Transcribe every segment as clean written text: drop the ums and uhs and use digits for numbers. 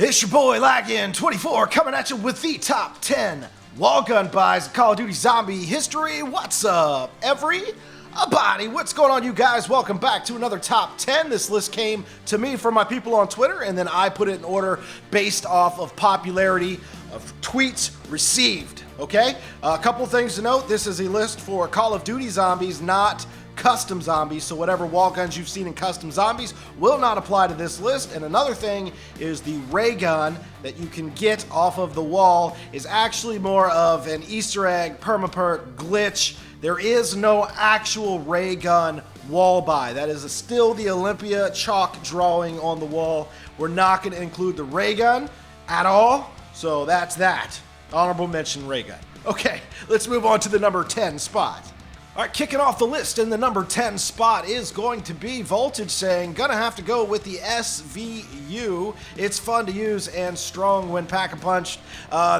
It's your boy Laggin24 coming at you with the top 10 wall gun buys of Call of Duty Zombie history. What's up, everybody? What's going on, you guys? Welcome back to another top 10. This list came to me from my people on Twitter, and then I put it in order based off of popularity of tweets received. Okay? A couple things to note. This is a list for Call of Duty zombies, not custom zombies, so whatever wall guns you've seen in custom zombies will not apply to this list. And another thing is the ray gun that you can get off of the wall is actually more of an Easter egg perma-perk glitch. There is no actual ray gun wall buy. That is still the Olympia chalk drawing on the wall. We're not going to include the ray gun at all, so that's that. Honorable mention ray gun. Okay, let's move on to the number 10 spot. All right, kicking off the list in the number 10 spot is going to be Voltage saying, gonna have to go with the SVU. It's fun to use and strong when pack-a-punched.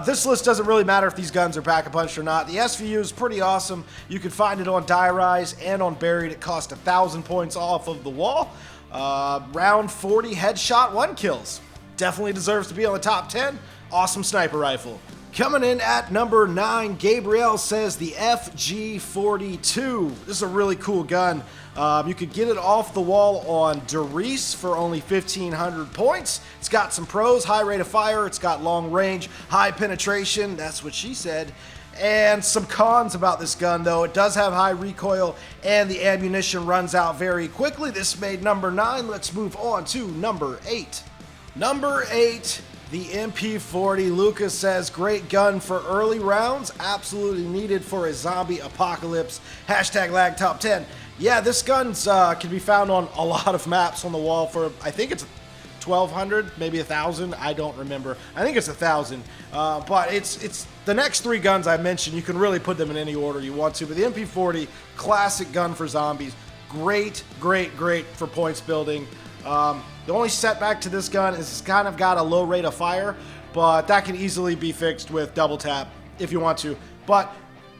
This list doesn't really matter if these guns are pack-a-punched or not. The SVU is pretty awesome. You can find it on Die Rise and on Buried. It costs 1,000 points off of the wall. Round 40 headshot 1 kills. Definitely deserves to be on the top 10. Awesome sniper rifle. Coming in at number 9, Gabriel says the FG42. This is a really cool gun. You could get it off the wall on Derice for only 1,500 points. It's got some pros, high rate of fire, it's got long range, high penetration, that's what she said. And some cons about this gun though, it does have high recoil and the ammunition runs out very quickly. This made number 9. Let's move on to number 8. Number 8. The MP40, Lucas says, great gun for early rounds, absolutely needed for a zombie apocalypse. Hashtag lag top 10. Yeah, this gun's can be found on a lot of maps on the wall for, I think it's 1,200, maybe 1,000, I don't remember. I think it's 1,000, but it's the next 3 guns I mentioned, you can really put them in any order you want to, but the MP40, classic gun for zombies, great, great, great for points building. The only setback to this gun is it's kind of got a low rate of fire, but that can easily be fixed with double tap if you want to. But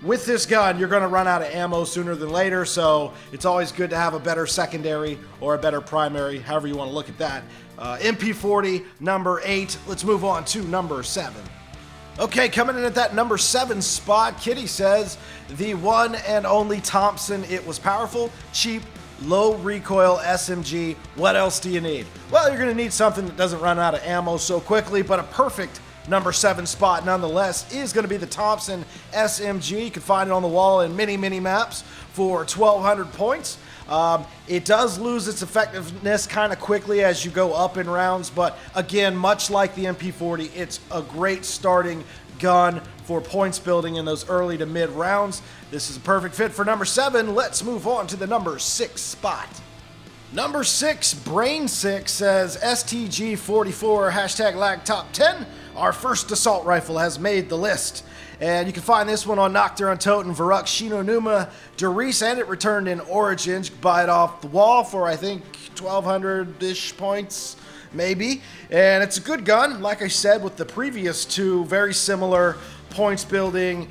with this gun, you're going to run out of ammo sooner than later, so it's always good to have a better secondary or a better primary, however you want to look at that. MP40, number 8. Let's move on to number 7. Okay, coming in at that number 7 spot, Kitty says, the one and only Thompson. It was powerful, cheap, low recoil SMG. What else do you need? Well, you're going to need something that doesn't run out of ammo so quickly, but a perfect number 7 spot nonetheless is going to be the Thompson SMG. You can find it on the wall in many maps for 1,200 points. It does lose its effectiveness kind of quickly as you go up in rounds, but again, much like the MP40, it's a great starting gun for points building in those early to mid rounds. This is a perfect fit for number 7. Let's move on to the number 6 spot. Number 6, Brain6 says STG44, hashtag lag top 10. Our first assault rifle has made the list. And you can find this one on Nocturne, Toten, Varuk, Shinonuma, Derice, and it returned in Origins. You can buy it off the wall for, I think, 1,200-ish points, maybe. And it's a good gun, like I said, with the previous 2, very similar points building,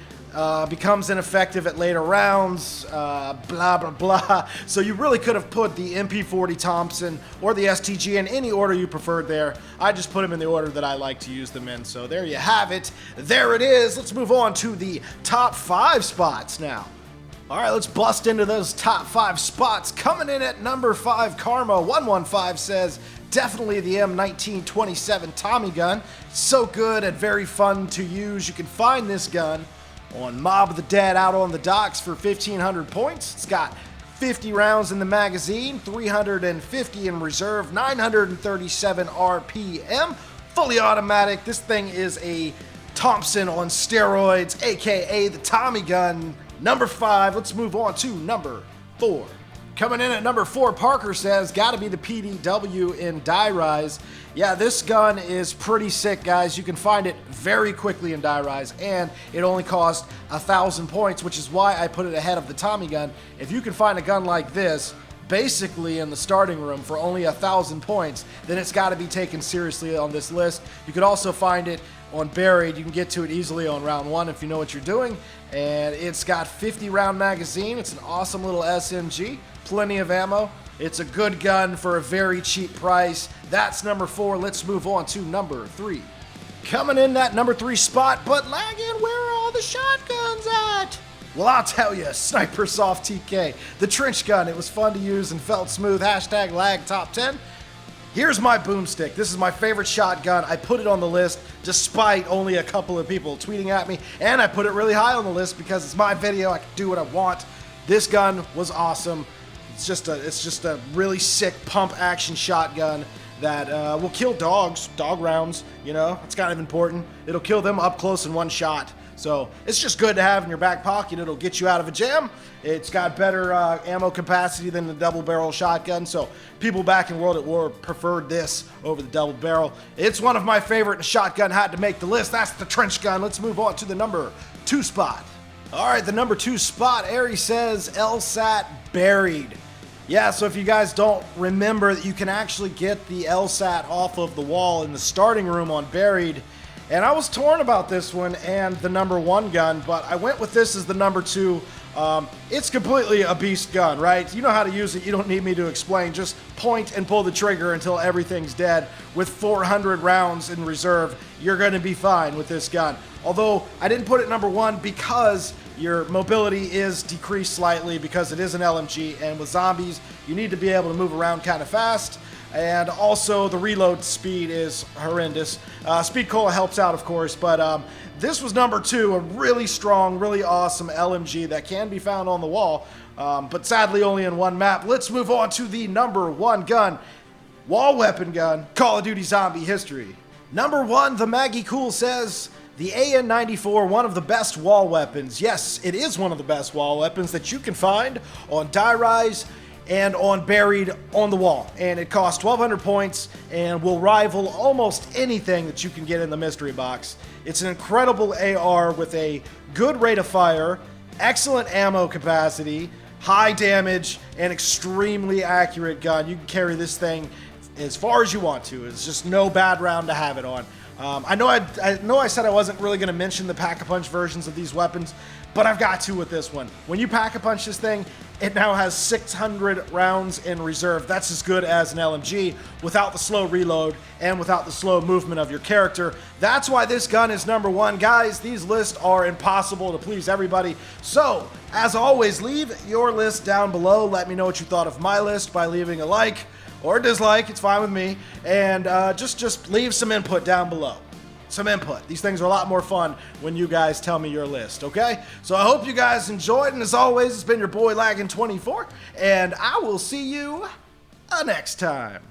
becomes ineffective at later rounds, blah, blah, blah. So you really could have put the MP40 Thompson or the STG in any order you preferred there. I just put them in the order that I like to use them in. So there you have it. There it is. Let's move on to the top 5 spots now. All right, let's bust into those top 5 spots. Coming in at number 5, Karma115 says, definitely the M1927 Tommy gun. So good and very fun to use. You can find this gun on Mob of the Dead out on the docks for 1,500 points. It's got 50 rounds in the magazine, 350 in reserve, 937 RPM, fully automatic. This thing is a Thompson on steroids, aka the Tommy gun. Number 5, let's move on to number 4. Coming in at number 4, Parker says, gotta be the PDW in Die Rise. Yeah, this gun is pretty sick, guys. You can find it very quickly in Die Rise, and it only costs 1,000 points, which is why I put it ahead of the Tommy gun. If you can find a gun like this, basically in the starting room for only 1,000 points, then it's gotta be taken seriously on this list. You could also find it on Buried. You can get to it easily on round 1 if you know what you're doing. and it's got 50 round magazine. It's an awesome little SMG, plenty of ammo. It's a good gun for a very cheap price. That's number 4. Let's move on to number 3. Coming in that number 3 spot, but lagging, where are all the shotguns at? Well, I'll tell you, Sniper Soft TK, the trench gun. It was fun to use and felt smooth. Hashtag lag top 10. Here's my boomstick. This is my favorite shotgun. I put it on the list despite only a couple of people tweeting at me, and I put it really high on the list because it's my video. I can do what I want. This gun was awesome. It's just a really sick pump action shotgun that will kill dogs, dog rounds, you know, it's kind of important. It'll kill them up close in one shot. So it's just good to have in your back pocket. It'll get you out of a jam. It's got better ammo capacity than the double barrel shotgun. So people back in World at War preferred this over the double barrel. It's one of my favorite, and shotgun had to make the list. That's the trench gun. Let's move on to the number 2 spot. All right, the number 2 spot, Ari says LSAT buried. Yeah, so if you guys don't remember, that you can actually get the LSAT off of the wall in the starting room on buried. And I was torn about this one and the number 1 gun, but I went with this as the number 2. It's completely a beast gun, right? You know how to use it. You don't need me to explain. Just point and pull the trigger until everything's dead. With 400 rounds in reserve, you're going to be fine with this gun. Although I didn't put it number 1 because your mobility is decreased slightly because it is an LMG, and with zombies, you need to be able to move around kind of fast. And also the reload speed is horrendous. Speed Cola helps out, of course, but this was number 2, a really strong, really awesome LMG that can be found on the wall, but sadly only in one map. Let's move on to the number 1 gun, wall weapon gun, Call of Duty Zombie history. Number 1, the Maggie Cool says, the AN-94, one of the best wall weapons. Yes, it is one of the best wall weapons that you can find on Die Rise and on buried on the wall, and it costs 1,200 points and will rival almost anything that you can get in the mystery box. It's an incredible AR with a good rate of fire, excellent ammo capacity, high damage, and extremely accurate gun. You can carry this thing as far as you want to. It's just no bad round to have it on. I know I said I wasn't really going to mention the Pack-a-Punch versions of these weapons, but I've got to with this one. When you Pack-a-Punch this thing, it now has 600 rounds in reserve. That's as good as an LMG without the slow reload and without the slow movement of your character. That's why this gun is number 1. Guys, these lists are impossible to please everybody. So, as always, leave your list down below. Let me know what you thought of my list by leaving a like or a dislike. It's fine with me. And just leave some input down below. Some input. These things are a lot more fun when you guys tell me your list, okay? So I hope you guys enjoyed, and as always, it's been your boy Laggin24, and I will see you next time.